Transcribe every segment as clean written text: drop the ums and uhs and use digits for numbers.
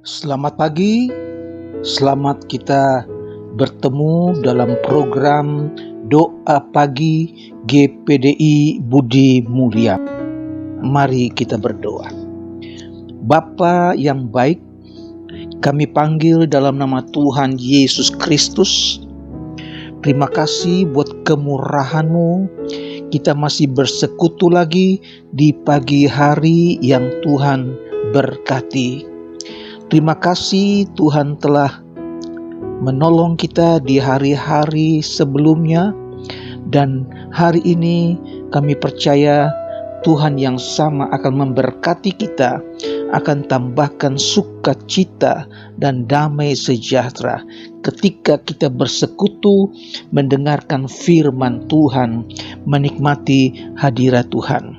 Selamat pagi, selamat kita bertemu dalam program Doa Pagi GPDI Budi Mulia. Mari kita berdoa. Bapa yang baik, kami panggil dalam nama Tuhan Yesus Kristus. Terima kasih buat kemurahan-Mu. Kita masih bersekutu lagi di pagi hari yang Tuhan berkati. Terima kasih Tuhan telah menolong kita di hari-hari sebelumnya, dan hari ini kami percaya Tuhan yang sama akan memberkati kita, akan tambahkan sukacita dan damai sejahtera ketika kita bersekutu mendengarkan firman Tuhan, menikmati hadirat Tuhan.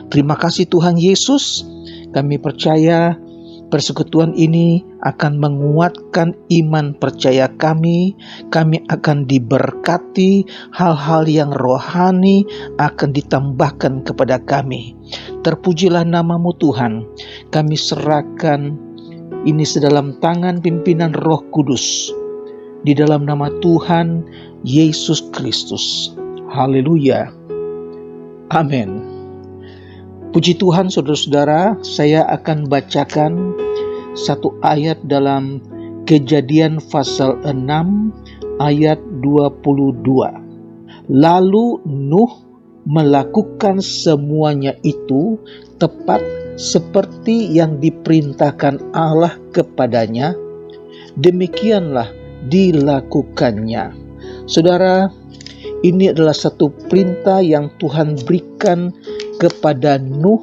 Terima kasih Tuhan Yesus, kami percaya persekutuan ini akan menguatkan iman percaya kami. Kami akan diberkati, hal-hal yang rohani akan ditambahkan kepada kami. Terpujilah nama-Mu Tuhan. Kami serahkan ini sedalam tangan pimpinan Roh Kudus, di dalam nama Tuhan Yesus Kristus. Haleluya. Amin. Puji Tuhan, saudara-saudara, saya akan bacakan satu ayat dalam Kejadian pasal 6 ayat 22. Lalu Nuh melakukan semuanya itu tepat seperti yang diperintahkan Allah kepadanya, demikianlah dilakukannya. Saudara, ini adalah satu perintah yang Tuhan berikan kepada Nuh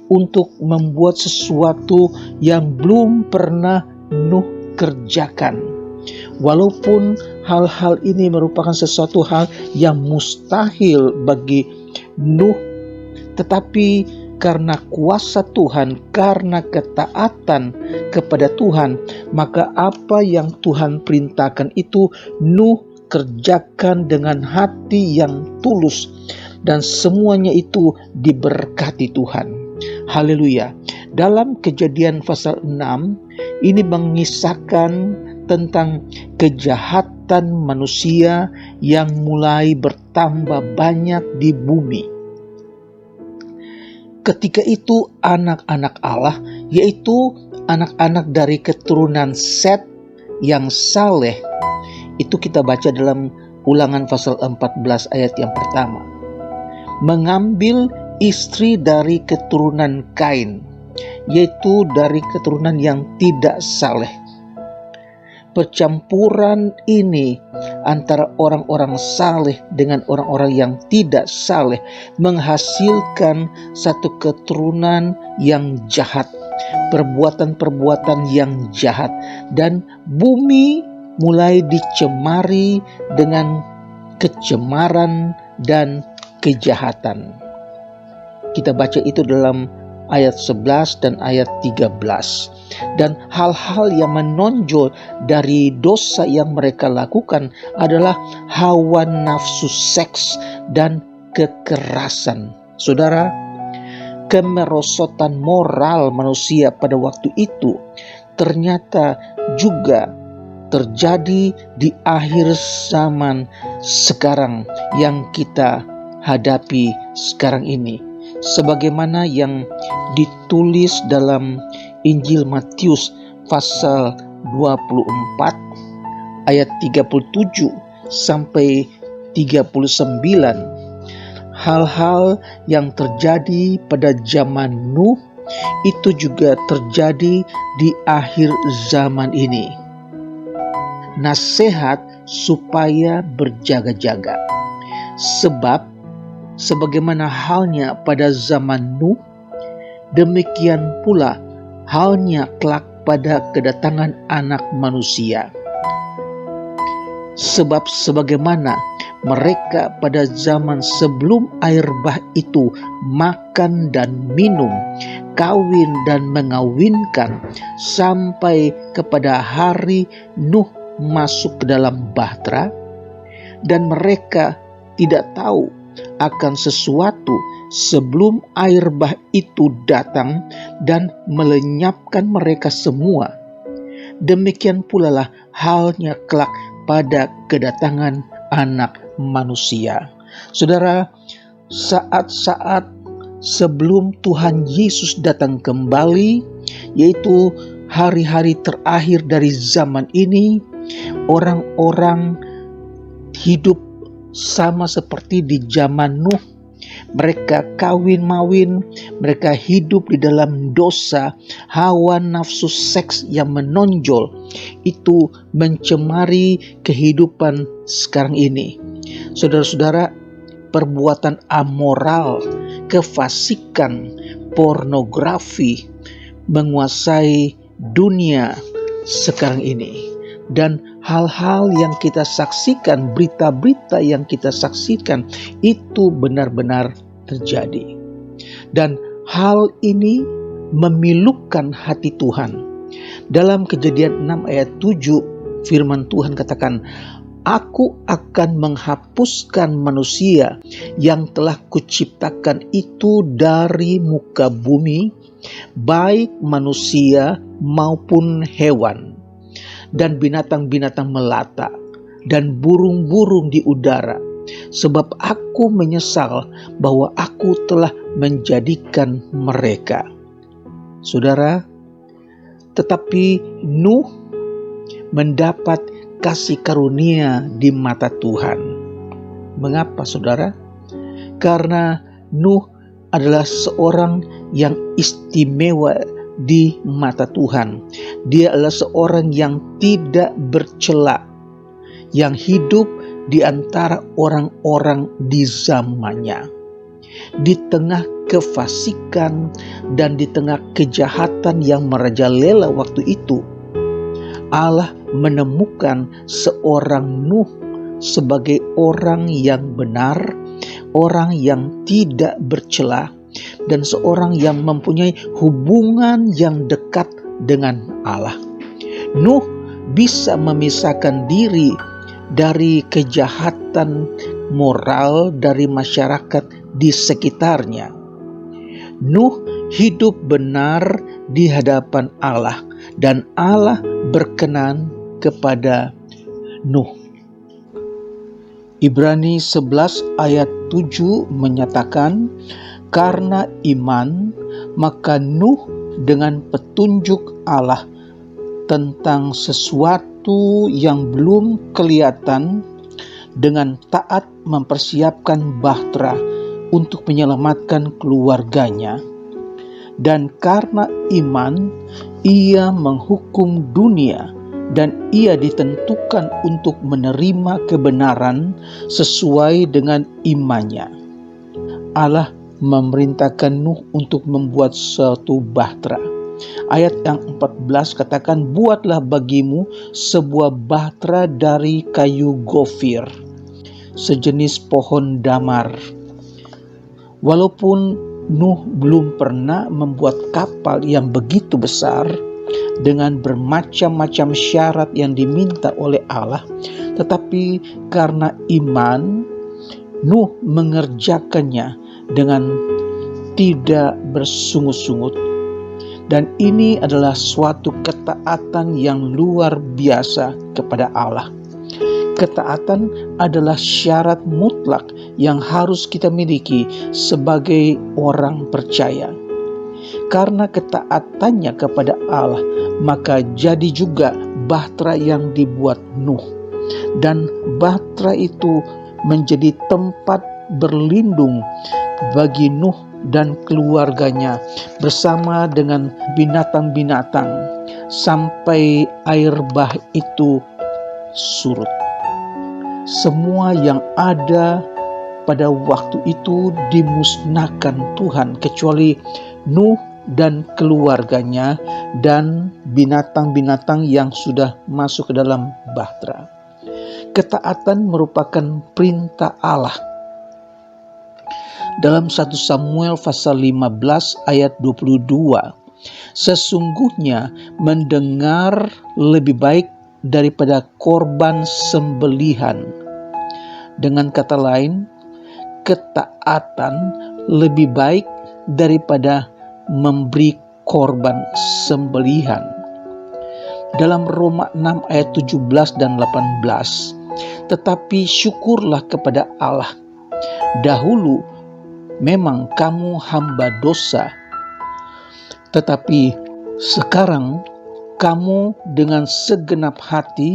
untuk membuat sesuatu yang belum pernah Nuh kerjakan. Walaupun hal-hal ini merupakan sesuatu hal yang mustahil bagi Nuh, tetapi karena kuasa Tuhan, karena ketaatan kepada Tuhan, maka apa yang Tuhan perintahkan itu Nuh kerjakan dengan hati yang tulus, dan semuanya itu diberkati Tuhan. Haleluya. Dalam Kejadian pasal 6 ini mengisahkan tentang kejahatan manusia yang mulai bertambah banyak di bumi. Ketika itu anak-anak Allah, yaitu anak-anak dari keturunan Set yang saleh, itu kita baca dalam Ulangan pasal 14 ayat yang pertama, mengambil istri dari keturunan Kain, yaitu dari keturunan yang tidak saleh. Percampuran ini antara orang-orang saleh dengan orang-orang yang tidak saleh menghasilkan satu keturunan yang jahat, perbuatan-perbuatan yang jahat, dan bumi mulai dicemari dengan kecemaran dan kejahatan. Kita baca itu dalam ayat 11 dan ayat 13. Dan hal-hal yang menonjol dari dosa yang mereka lakukan adalah hawa nafsu seks dan kekerasan. Saudara, kemerosotan moral manusia pada waktu itu ternyata juga terjadi di akhir zaman sekarang yang kita hadapi sekarang ini, sebagaimana yang ditulis dalam Injil Matius pasal 24 ayat 37 sampai 39. Hal-hal yang terjadi pada zaman Nuh itu juga terjadi di akhir zaman ini. Nasihat supaya berjaga-jaga, sebab sebagaimana halnya pada zaman Nuh, demikian pula halnya kelak pada kedatangan Anak Manusia. Sebab sebagaimana mereka pada zaman sebelum air bah itu makan dan minum, kawin dan mengawinkan, sampai kepada hari Nuh masuk ke dalam bahtera, dan mereka tidak tahu akan sesuatu sebelum air bah itu datang dan melenyapkan mereka semua. demikian pula lah halnya kelak pada kedatangan Anak Manusia. Saudara, saat-saat sebelum Tuhan Yesus datang kembali, yaitu hari-hari terakhir dari zaman ini, orang-orang hidup sama seperti di zaman Nuh. Mereka kawin-mawin, mereka hidup di dalam dosa, hawa nafsu seks yang menonjol itu mencemari kehidupan sekarang ini. Saudara-saudara, perbuatan amoral, kefasikan, pornografi menguasai dunia sekarang ini. Dan hal-hal yang kita saksikan, berita-berita yang kita saksikan itu benar-benar terjadi. Dan hal ini memilukan hati Tuhan. Dalam Kejadian 6 ayat 7 firman Tuhan katakan, Aku akan menghapuskan manusia yang telah kuciptakan itu dari muka bumi, baik manusia maupun hewan, dan binatang-binatang melata, dan burung-burung di udara, sebab aku menyesal bahwa aku telah menjadikan mereka. Saudara, tetapi Nuh mendapat kasih karunia di mata Tuhan. Mengapa, saudara? Karena Nuh adalah seorang yang istimewa di mata Tuhan. Dia adalah seorang yang tidak bercela, yang hidup di antara orang-orang di zamannya. Di tengah kefasikan dan di tengah kejahatan yang merajalela waktu itu, Allah menemukan seorang Nuh sebagai orang yang benar, orang yang tidak bercela, dan seorang yang mempunyai hubungan yang dekat dengan Allah. Nuh bisa memisahkan diri dari kejahatan moral dari masyarakat di sekitarnya. Nuh hidup benar di hadapan Allah, dan Allah berkenan kepada Nuh. Ibrani 11 ayat 7 menyatakan, karena iman, maka Nuh dengan petunjuk Allah tentang sesuatu yang belum kelihatan, dengan taat mempersiapkan bahtera untuk menyelamatkan keluarganya. Dan karena iman, ia menghukum dunia, dan ia ditentukan untuk menerima kebenaran sesuai dengan imannya. Allah memerintahkan Nuh untuk membuat suatu bahtera. Ayat yang 14 katakan, buatlah bagimu sebuah bahtera dari kayu gofir, sejenis pohon damar. Walaupun Nuh belum pernah membuat kapal yang begitu besar dengan bermacam-macam syarat yang diminta oleh Allah, tetapi karena iman, Nuh mengerjakannya dengan tidak bersungut-sungut. Dan ini adalah suatu ketaatan yang luar biasa kepada Allah. Ketaatan adalah syarat mutlak yang harus kita miliki sebagai orang percaya. Karena ketaatannya kepada Allah, maka jadi juga bahtera yang dibuat Nuh. Dan bahtera itu menjadi tempat berlindung bagi Nuh dan keluarganya bersama dengan binatang-binatang sampai air bah itu surut. Semua yang ada pada waktu itu dimusnahkan Tuhan kecuali Nuh dan keluarganya dan binatang-binatang yang sudah masuk ke dalam bahtera. Ketaatan merupakan perintah Allah. Dalam 1 Samuel pasal 15 ayat 22, sesungguhnya mendengar lebih baik daripada korban sembelihan. Dengan kata lain, ketaatan lebih baik daripada memberi korban sembelihan. dalam Roma 6 ayat 17 dan 18. Tetapi syukurlah kepada Allah. Dahulu memang kamu hamba dosa, tetapi sekarang kamu dengan segenap hati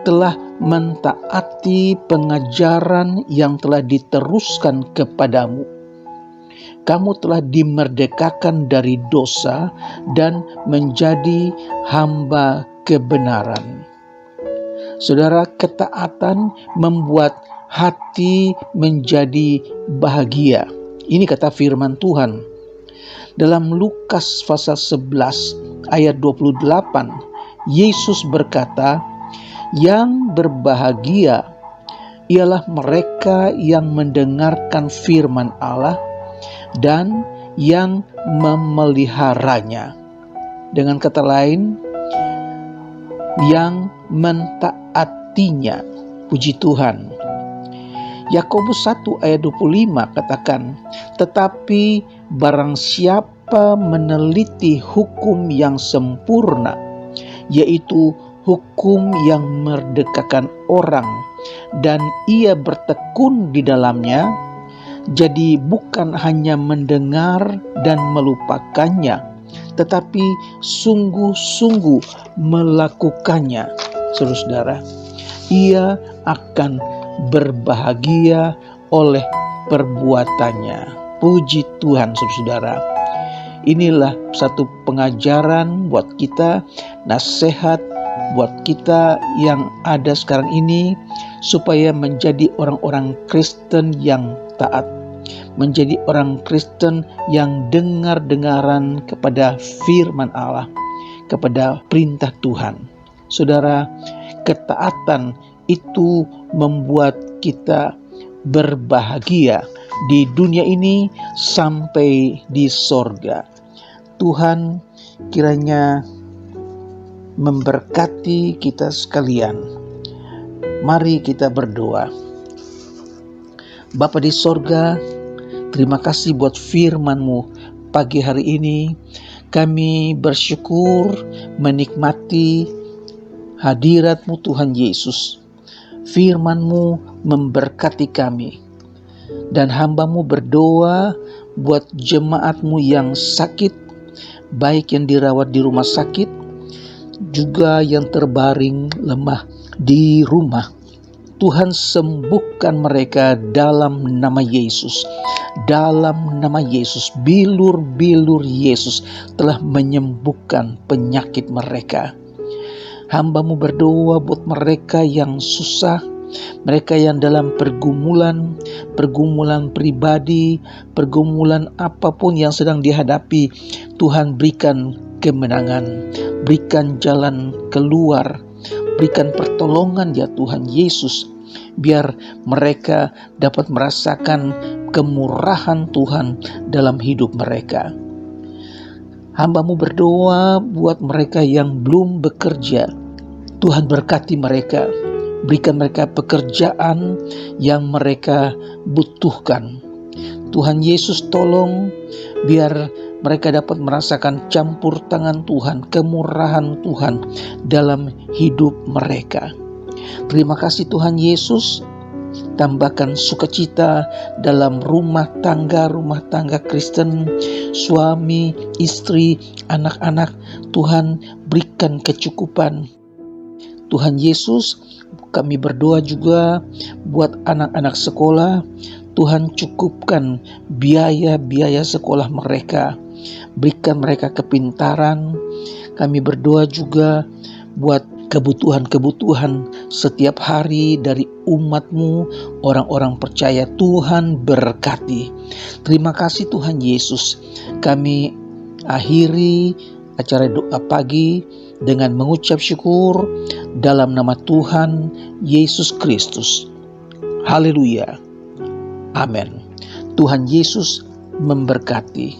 telah mentaati pengajaran yang telah diteruskan kepadamu. Kamu telah dimerdekakan dari dosa dan menjadi hamba kebenaran. Saudara, ketaatan membuat hati menjadi bahagia. Ini kata firman Tuhan. Dalam Lukas pasal 11 ayat 28, Yesus berkata, "Yang berbahagia ialah mereka yang mendengarkan firman Allah dan yang memeliharanya." Dengan kata lain, yang mentaatinya. Puji Tuhan. Yakobus 1 ayat 25 katakan, "Tetapi barang siapa meneliti hukum yang sempurna, yaitu hukum yang merdekakan orang, dan ia bertekun di dalamnya, jadi bukan hanya mendengar dan melupakannya, tetapi sungguh-sungguh melakukannya." Saudara-saudara, ia akan berbahagia oleh perbuatannya. Puji Tuhan, saudara-saudara. Inilah satu pengajaran buat kita, nasihat buat kita yang ada sekarang ini, supaya menjadi orang-orang Kristen yang taat, menjadi orang Kristen yang dengar-dengaran kepada firman Allah, kepada perintah Tuhan. Saudara, ketaatan itu membuat kita berbahagia di dunia ini sampai di sorga. Tuhan kiranya memberkati kita sekalian. Mari kita berdoa. Bapa di sorga, terima kasih buat firman-Mu pagi hari ini. Kami bersyukur menikmati hadirat-Mu Tuhan Yesus. Firman-Mu memberkati kami. Dan hamba-Mu berdoa buat jemaat-Mu yang sakit, baik yang dirawat di rumah sakit, juga yang terbaring lemah di rumah. Tuhan, sembuhkan mereka dalam nama Yesus. Dalam nama Yesus, bilur-bilur Yesus telah menyembuhkan penyakit mereka. Hamba-Mu berdoa buat mereka yang susah, mereka yang dalam pergumulan pribadi, pergumulan apapun yang sedang dihadapi. Tuhan, berikan kemenangan, berikan jalan keluar, berikan pertolongan ya Tuhan Yesus, biar mereka dapat merasakan kemurahan Tuhan dalam hidup mereka. Hamba-Mu berdoa buat mereka yang belum bekerja. Tuhan, berkati mereka, berikan mereka pekerjaan yang mereka butuhkan. Tuhan Yesus, tolong biar mereka dapat merasakan campur tangan Tuhan, kemurahan Tuhan dalam hidup mereka. Terima kasih Tuhan Yesus. Tambahkan sukacita dalam rumah tangga Kristen, suami, istri, anak-anak. Tuhan, berikan kecukupan. Tuhan Yesus, kami berdoa juga buat anak-anak sekolah. Tuhan, cukupkan biaya-biaya sekolah mereka. Berikan mereka kepintaran. Kami berdoa juga buat kebutuhan-kebutuhan setiap hari dari umat-Mu, orang-orang percaya. Tuhan, berkati. Terima kasih Tuhan Yesus. Kami akhiri acara doa pagi dengan mengucap syukur dalam nama Tuhan Yesus Kristus. Haleluya. Amin. Tuhan Yesus memberkati.